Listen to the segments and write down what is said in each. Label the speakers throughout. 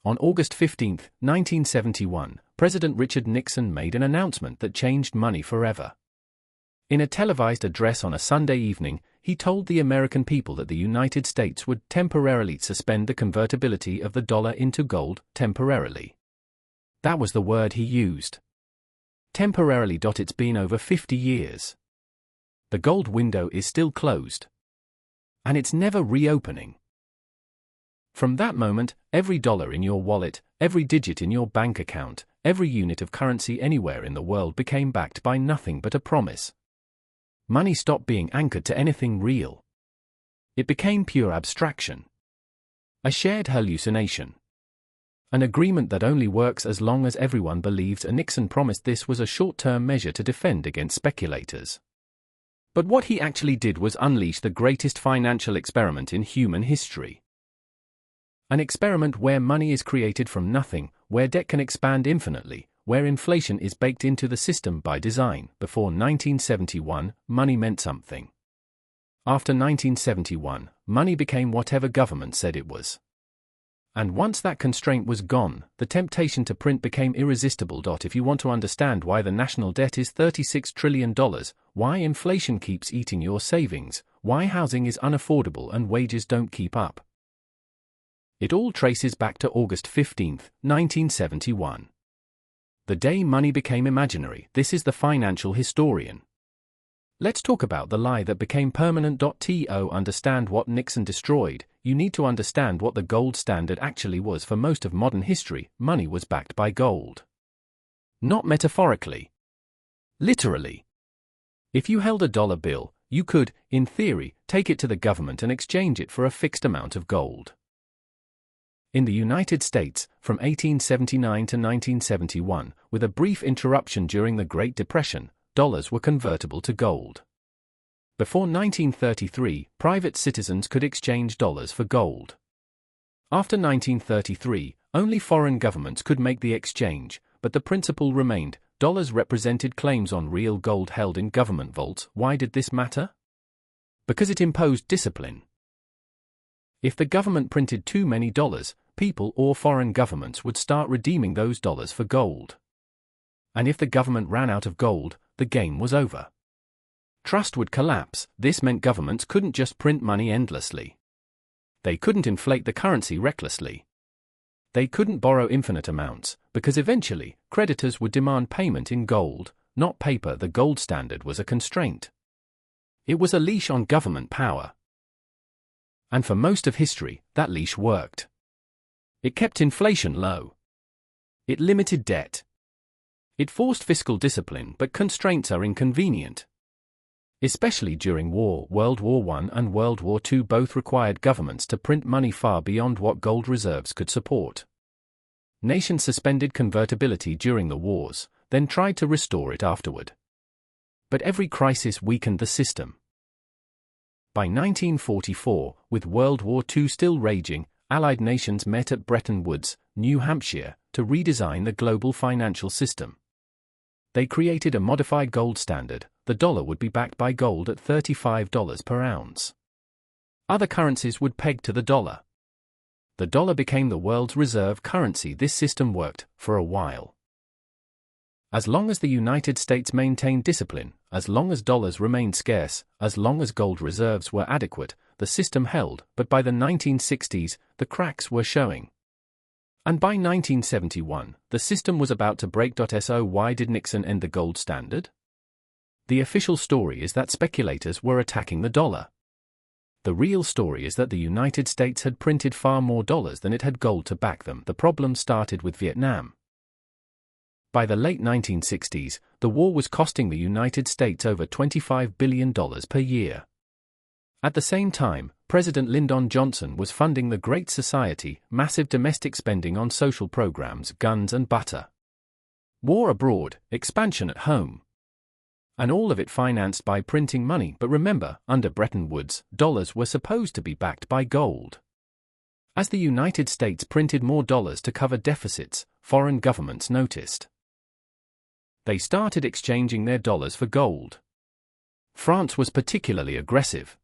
Speaker 1: On August 15, 1971, President Richard Nixon made an announcement that changed money forever. In a televised address on a Sunday evening, he told the American people that the United States would temporarily suspend the convertibility of the dollar into gold, temporarily. That was the word he used. Temporarily. It's been over 50 years. The gold window is still closed. And it's never reopening. From that moment, every dollar in your wallet, every digit in your bank account, every unit of currency anywhere in the world became backed by nothing but a promise. Money stopped being anchored to anything real. It became pure abstraction. A shared hallucination. An agreement that only works as long as everyone believes. Nixon promised this was a short-term measure to defend against speculators. But what he actually did was unleash the greatest financial experiment in human history. An experiment where money is created from nothing, where debt can expand infinitely, where inflation is baked into the system by design. Before 1971, money meant something. After 1971, money became whatever government said it was. And once that constraint was gone, the temptation to print became irresistible. If you want to understand why the national debt is $36 trillion, why inflation keeps eating your savings, why housing is unaffordable and wages don't keep up, it all traces back to August 15, 1971. The day money became imaginary. This is the financial historian. Let's talk about the lie that became permanent. To understand what Nixon destroyed, you need to understand what the gold standard actually was. For most of modern history, money was backed by gold. Not metaphorically. Literally. If you held a dollar bill, you could, in theory, take it to the government and exchange it for a fixed amount of gold. In the United States, from 1879 to 1971, with a brief interruption during the Great Depression, dollars were convertible to gold. Before 1933, private citizens could exchange dollars for gold. After 1933, only foreign governments could make the exchange, but the principle remained: dollars represented claims on real gold held in government vaults. Why did this matter? Because it imposed discipline. If the government printed too many dollars, people or foreign governments would start redeeming those dollars for gold. And if the government ran out of gold, the game was over. Trust would collapse. This meant governments couldn't just print money endlessly. They couldn't inflate the currency recklessly. They couldn't borrow infinite amounts, because eventually, creditors would demand payment in gold, not paper. The gold standard was a constraint. It was a leash on government power. And for most of history, that leash worked. It kept inflation low. It limited debt. It forced fiscal discipline, but constraints are inconvenient. Especially during war. World War I and World War II both required governments to print money far beyond what gold reserves could support. Nations suspended convertibility during the wars, then tried to restore it afterward. But every crisis weakened the system. By 1944, with World War II still raging, Allied nations met at Bretton Woods, New Hampshire, to redesign the global financial system. They created a modified gold standard. The dollar would be backed by gold at $35 per ounce. Other currencies would peg to the dollar. The dollar became the world's reserve currency. This system worked for a while. As long as the United States maintained discipline, as long as dollars remained scarce, as long as gold reserves were adequate, the system held. But by the 1960s, the cracks were showing. And by 1971, the system was about to break. So why did Nixon end the gold standard? The official story is that speculators were attacking the dollar. The real story is that the United States had printed far more dollars than it had gold to back them. The problem started with Vietnam. By the late 1960s, the war was costing the United States over $25 billion per year. At the same time, President Lyndon Johnson was funding the Great Society, massive domestic spending on social programs, guns and butter. War abroad, expansion at home. And all of it financed by printing money. But remember, under Bretton Woods, dollars were supposed to be backed by gold. As the United States printed more dollars to cover deficits, foreign governments noticed. They started exchanging their dollars for gold. France was particularly aggressive.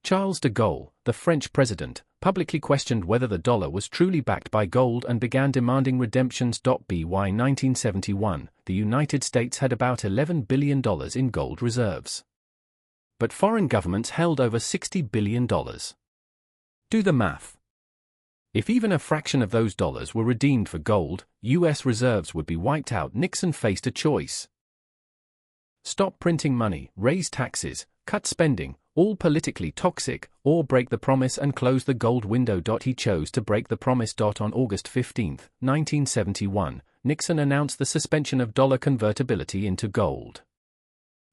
Speaker 1: Charles de Gaulle, the French president, publicly questioned whether the dollar was truly backed by gold and began demanding redemptions. By 1971, the United States had about $11 billion in gold reserves. But foreign governments held over $60 billion. Do the math. If even a fraction of those dollars were redeemed for gold, U.S. reserves would be wiped out. Nixon faced a choice. Stop printing money, raise taxes, cut spending, all politically toxic, or break the promise and close the gold window. He chose to break the promise. On August 15, 1971, Nixon announced the suspension of dollar convertibility into gold.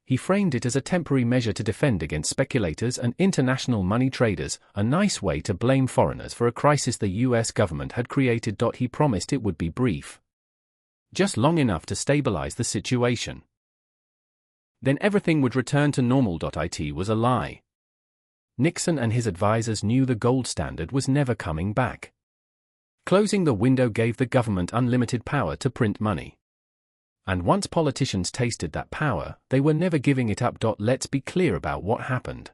Speaker 1: He framed it as a temporary measure to defend against speculators and international money traders, a nice way to blame foreigners for a crisis the US government had created. He promised it would be brief, just long enough to stabilize the situation. Then everything would return to normal. It was a lie. Nixon and his advisors knew the gold standard was never coming back. Closing the window gave the government unlimited power to print money. And once politicians tasted that power, they were never giving it up. Let's be clear about what happened.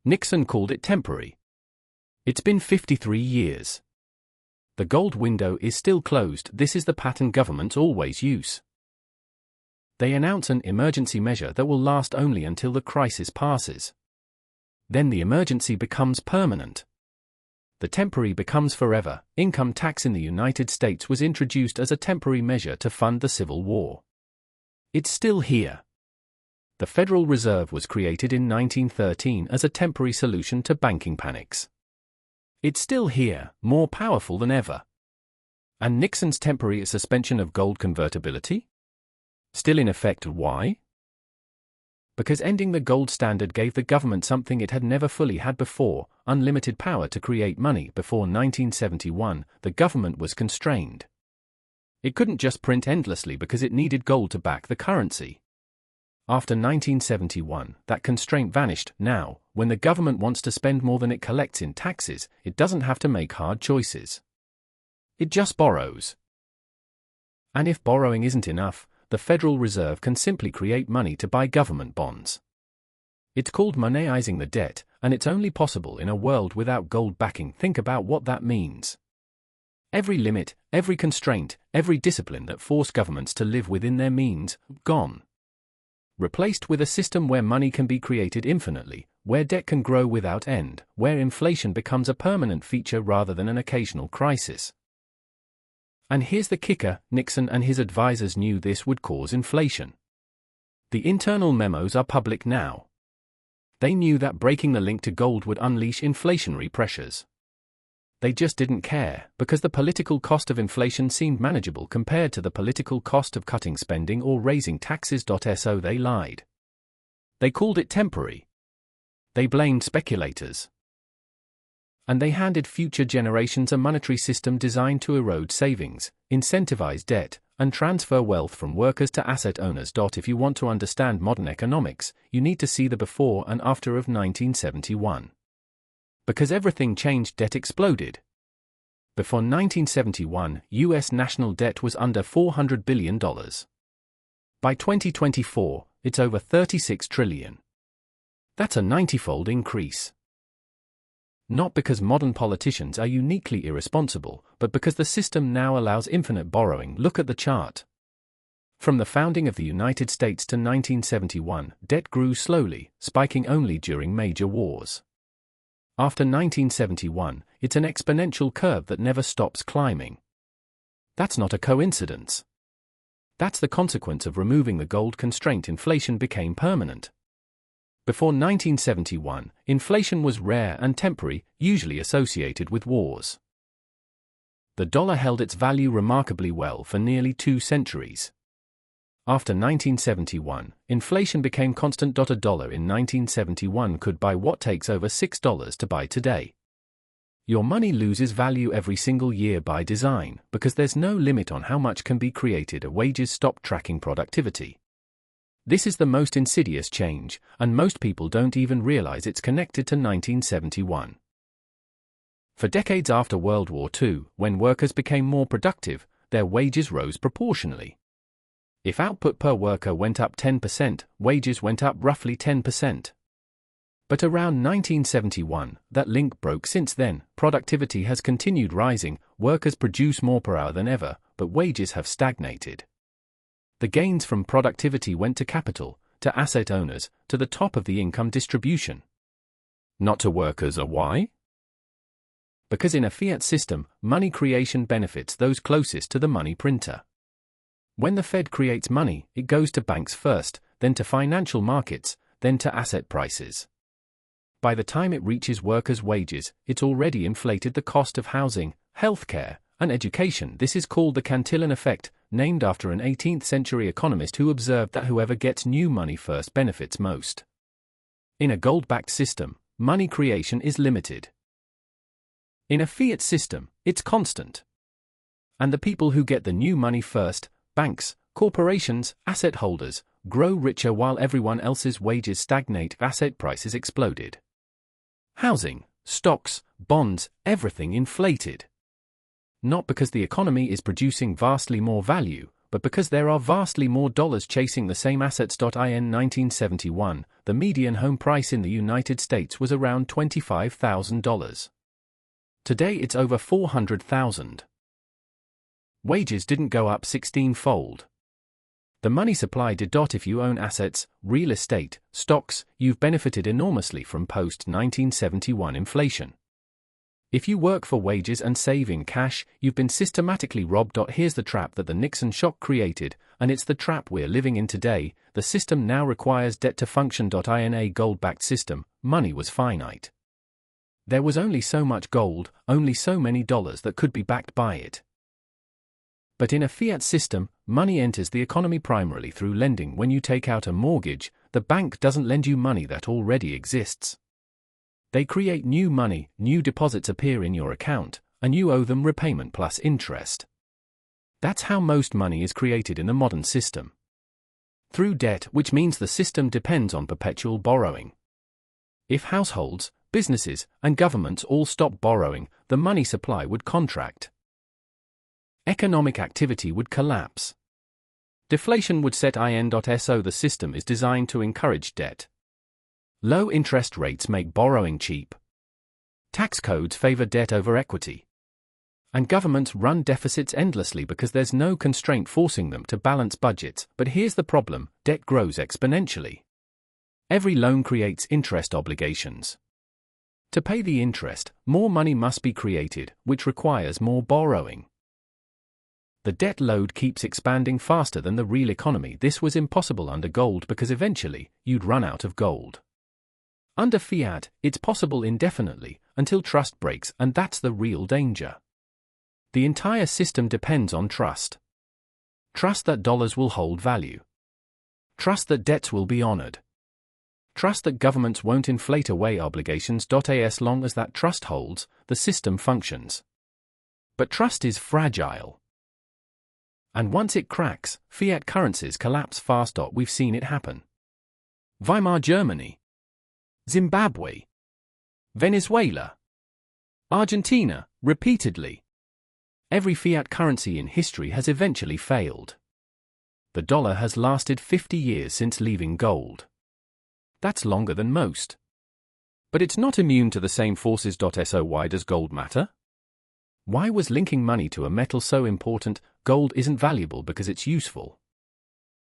Speaker 1: Nixon called it temporary. It's been 53 years. The gold window is still closed. This is the pattern governments always use. They announce an emergency measure that will last only until the crisis passes. Then the emergency becomes permanent. The temporary becomes forever. Income tax in the United States was introduced as a temporary measure to fund the Civil War. It's still here. The Federal Reserve was created in 1913 as a temporary solution to banking panics. It's still here, more powerful than ever. And Nixon's temporary suspension of gold convertibility? Still in effect. Why? Because ending the gold standard gave the government something it had never fully had before, unlimited power to create money. Before 1971, the government was constrained. It couldn't just print endlessly because it needed gold to back the currency. After 1971, that constraint vanished. Now, when the government wants to spend more than it collects in taxes, it doesn't have to make hard choices. It just borrows. And if borrowing isn't enough, the Federal Reserve can simply create money to buy government bonds. It's called moneyizing the debt, and it's only possible in a world without gold backing. Think about what that means. Every limit, every constraint, every discipline that forced governments to live within their means, gone. Replaced with a system where money can be created infinitely, where debt can grow without end, where inflation becomes a permanent feature rather than an occasional crisis. And here's the kicker: Nixon and his advisors knew this would cause inflation. The internal memos are public now. They knew that breaking the link to gold would unleash inflationary pressures. They just didn't care, because the political cost of inflation seemed manageable compared to the political cost of cutting spending or raising taxes. So they lied. They called it temporary. They blamed speculators. And they handed future generations a monetary system designed to erode savings, incentivize debt, and transfer wealth from workers to asset owners. If you want to understand modern economics, you need to see the before and after of 1971. Because everything changed. Debt exploded. Before 1971, U.S. national debt was under $400 billion. By 2024, it's over $36 trillion. That's a 90-fold increase. Not because modern politicians are uniquely irresponsible, but because the system now allows infinite borrowing. Look at the chart. From the founding of the United States to 1971, debt grew slowly, spiking only during major wars. After 1971, it's an exponential curve that never stops climbing. That's not a coincidence. That's the consequence of removing the gold constraint. Inflation became permanent. Before 1971, inflation was rare and temporary, usually associated with wars. The dollar held its value remarkably well for nearly 2 centuries. After 1971, inflation became constant. A dollar in 1971 could buy what takes over $6 to buy today. Your money loses value every single year by design, because there's no limit on how much can be created. Wages stop tracking productivity. This is the most insidious change, and most people don't even realize it's connected to 1971. For decades after World War II, when workers became more productive, their wages rose proportionally. If output per worker went up 10%, wages went up roughly 10%. But around 1971, that link broke. Since then, productivity has continued rising, workers produce more per hour than ever, but wages have stagnated. The gains from productivity went to capital, to asset owners, to the top of the income distribution. Not to workers. Why? Because in a fiat system, money creation benefits those closest to the money printer. When the Fed creates money, it goes to banks first, then to financial markets, then to asset prices. By the time it reaches workers' wages, it's already inflated the cost of housing, healthcare, and education. This is called the Cantillon effect, named after an 18th-century economist who observed that whoever gets new money first benefits most. In a gold-backed system, money creation is limited. In a fiat system, it's constant. And the people who get the new money first, banks, corporations, asset holders, grow richer while everyone else's wages stagnate. Asset prices exploded. Housing, stocks, bonds, everything inflated. Not because the economy is producing vastly more value, but because there are vastly more dollars chasing the same assets. In 1971, the median home price in the United States was around $25,000. Today it's over $400,000. Wages didn't go up 16-fold. The money supply did. If you own assets, real estate, stocks, you've benefited enormously from post-1971 inflation. If you work for wages and save in cash, you've been systematically robbed. Here's the trap that the Nixon shock created, and it's the trap we're living in today. The system now requires debt to function. In a gold-backed system, money was finite. There was only so much gold, only so many dollars that could be backed by it. But in a fiat system, money enters the economy primarily through lending. When you take out a mortgage, the bank doesn't lend you money that already exists. They create new money, new deposits appear in your account, and you owe them repayment plus interest. That's how most money is created in the modern system. Through debt, which means the system depends on perpetual borrowing. If households, businesses, and governments all stop borrowing, the money supply would contract. Economic activity would collapse. Deflation would set in. So the system is designed to encourage debt. Low interest rates make borrowing cheap. Tax codes favor debt over equity. And governments run deficits endlessly because there's no constraint forcing them to balance budgets. But here's the problem: debt grows exponentially. Every loan creates interest obligations. To pay the interest, more money must be created, which requires more borrowing. The debt load keeps expanding faster than the real economy. This was impossible under gold because eventually, you'd run out of gold. Under fiat, it's possible indefinitely, until trust breaks, and that's the real danger. The entire system depends on trust. Trust that dollars will hold value. Trust that debts will be honored. Trust that governments won't inflate away obligations. As long as that trust holds, the system functions. But trust is fragile. And once it cracks, fiat currencies collapse fast. We've seen it happen. Weimar Germany, Zimbabwe, Venezuela, Argentina, repeatedly. Every fiat currency in history has eventually failed. The dollar has lasted 50 years since leaving gold. That's longer than most. But it's not immune to the same forces. So why does gold matter? Why was linking money to a metal so important? Gold isn't valuable because it's useful.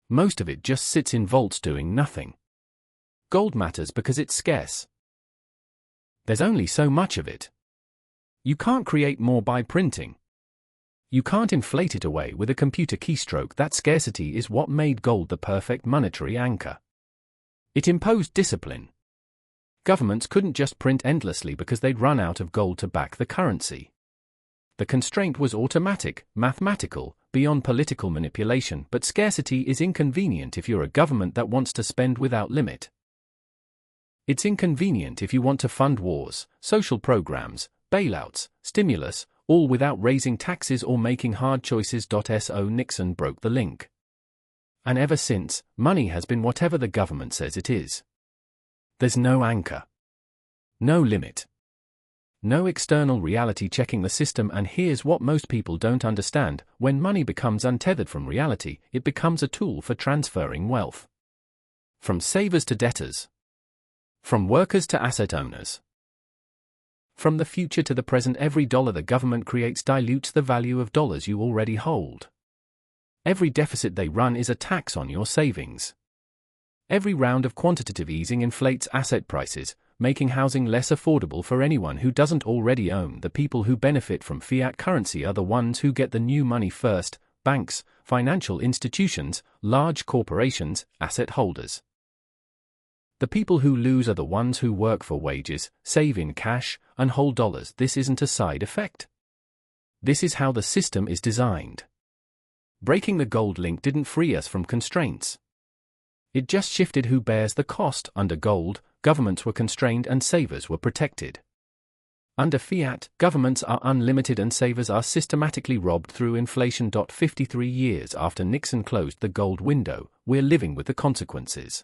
Speaker 1: Most of it just sits in vaults doing nothing. Gold matters because it's scarce. There's only so much of it. You can't create more by printing. You can't inflate it away with a computer keystroke. That scarcity is what made gold the perfect monetary anchor. It imposed discipline. Governments couldn't just print endlessly because they'd run out of gold to back the currency. The constraint was automatic, mathematical, beyond political manipulation. But scarcity is inconvenient if you're a government that wants to spend without limit. It's inconvenient if you want to fund wars, social programs, bailouts, stimulus, all without raising taxes or making hard choices. So Nixon broke the link. And ever since, money has been whatever the government says it is. There's no anchor. No limit. No external reality checking the system. And here's what most people don't understand: when money becomes untethered from reality, it becomes a tool for transferring wealth. From savers to debtors. From workers to asset owners. From the future to the present, every dollar the government creates dilutes the value of dollars you already hold. Every deficit they run is a tax on your savings. Every round of quantitative easing inflates asset prices, making housing less affordable for anyone who doesn't already own. The people who benefit from fiat currency are the ones who get the new money first: banks, financial institutions, large corporations, asset holders. The people who lose are the ones who work for wages, save in cash, and hold dollars. This isn't a side effect. This is how the system is designed. Breaking the gold link didn't free us from constraints. It just shifted who bears the cost. Under gold, governments were constrained and savers were protected. Under fiat, governments are unlimited and savers are systematically robbed through inflation. 53 years after Nixon closed the gold window, we're living with the consequences.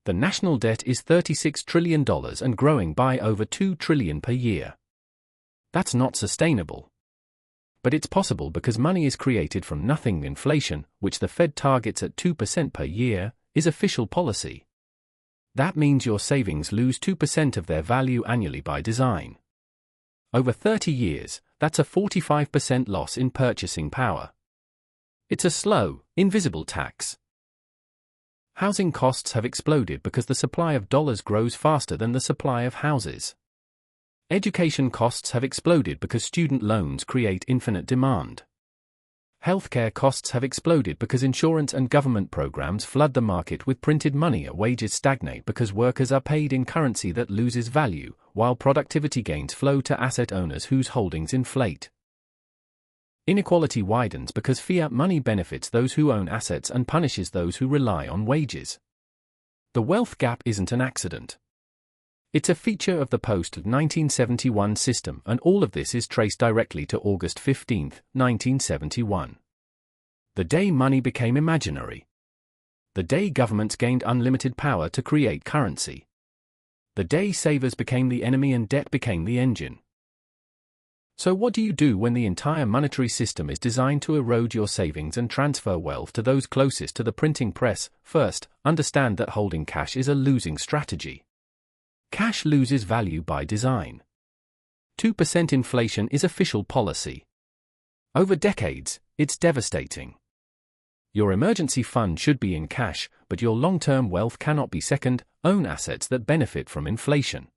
Speaker 1: The national debt is $36 trillion and growing by over $2 trillion per year. That's not sustainable. But it's possible because money is created from nothing. Inflation, which the Fed targets at 2% per year, is official policy. That means your savings lose 2% of their value annually by design. Over 30 years, that's a 45% loss in purchasing power. It's a slow, invisible tax. Housing costs have exploded because the supply of dollars grows faster than the supply of houses. Education costs have exploded because student loans create infinite demand. Healthcare costs have exploded because insurance and government programs flood the market with printed money. Wages stagnate because workers are paid in currency that loses value, while productivity gains flow to asset owners whose holdings inflate. Inequality widens because fiat money benefits those who own assets and punishes those who rely on wages. The wealth gap isn't an accident. It's a feature of the post-1971 system, and all of this is traced directly to August 15, 1971. The day money became imaginary. The day governments gained unlimited power to create currency. The day savers became the enemy and debt became the engine. So what do you do when the entire monetary system is designed to erode your savings and transfer wealth to those closest to the printing press? First, understand that holding cash is a losing strategy. Cash loses value by design. 2% inflation is official policy. Over decades, it's devastating. Your emergency fund should be in cash, but your long-term wealth cannot be second. Own assets that benefit from inflation.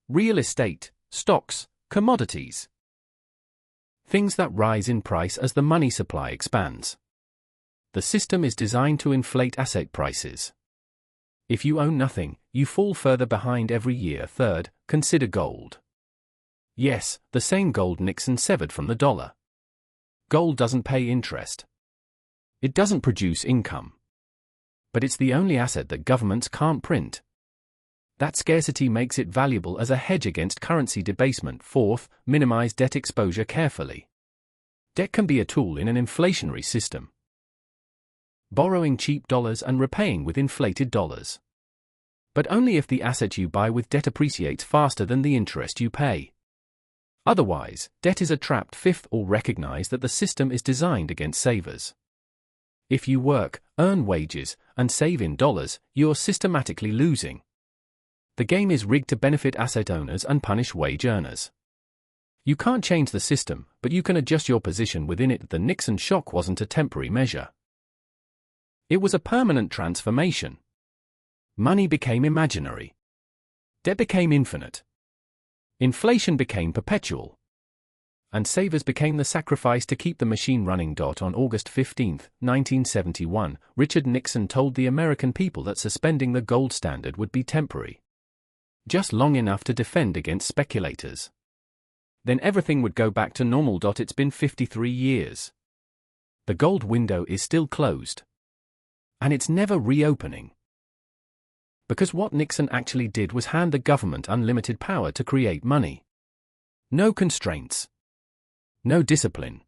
Speaker 1: Real estate, stocks, commodities. Things that rise in price as the money supply expands. The system is designed to inflate asset prices. If you own nothing, you fall further behind every year. Third, consider gold. Yes, the same gold Nixon severed from the dollar. Gold doesn't pay interest. It doesn't produce income. But it's the only asset that governments can't print. That scarcity makes it valuable as a hedge against currency debasement. Fourth, minimize debt exposure carefully. Debt can be a tool in an inflationary system. Borrowing cheap dollars and repaying with inflated dollars. But only if the asset you buy with debt appreciates faster than the interest you pay. Otherwise, debt is a trap. Fifth, or recognize that the system is designed against savers. If you work, earn wages, and save in dollars, you're systematically losing. The game is rigged to benefit asset owners and punish wage earners. You can't change the system, but you can adjust your position within it. The Nixon shock wasn't a temporary measure. It was a permanent transformation. Money became imaginary. Debt became infinite. Inflation became perpetual. And savers became the sacrifice to keep the machine running. On August 15, 1971, Richard Nixon told the American people that suspending the gold standard would be temporary. Just long enough to defend against speculators. Then everything would go back to normal. It's been 53 years. The gold window is still closed. And it's never reopening. Because what Nixon actually did was hand the government unlimited power to create money. No constraints. No discipline.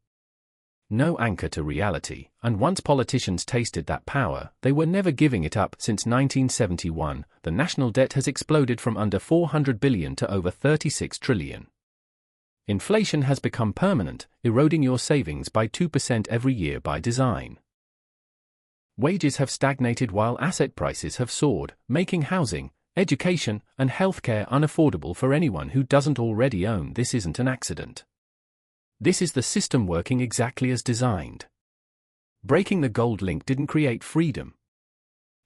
Speaker 1: No anchor to reality, and once politicians tasted that power, they were never giving it up. Since 1971, the national debt has exploded from under $400 billion to over $36 trillion. Inflation has become permanent, eroding your savings by 2% every year by design. Wages have stagnated while asset prices have soared, making housing, education, and healthcare unaffordable for anyone who doesn't already own. This isn't an accident. This is the system working exactly as designed. Breaking the gold link didn't create freedom.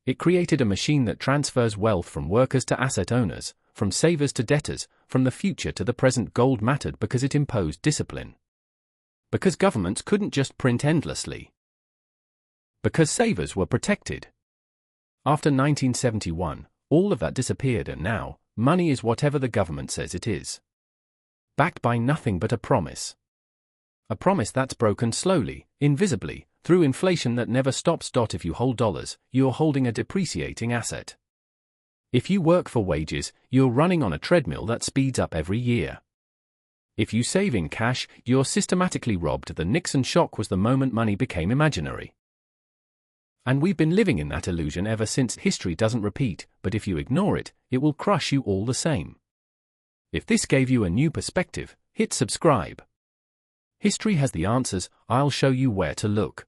Speaker 1: It created a machine that transfers wealth from workers to asset owners, from savers to debtors, from the future to the present. Gold mattered because it imposed discipline. Because governments couldn't just print endlessly. Because savers were protected. After 1971, all of that disappeared, and now, money is whatever the government says it is. Backed by nothing but a promise. A promise that's broken slowly, invisibly, through inflation that never stops. If you hold dollars, you're holding a depreciating asset. If you work for wages, you're running on a treadmill that speeds up every year. If you save in cash, you're systematically robbed. The Nixon shock was the moment money became imaginary. And we've been living in that illusion ever since. History doesn't repeat, but if you ignore it, it will crush you all the same. If this gave you a new perspective, hit subscribe. History has the answers. I'll show you where to look.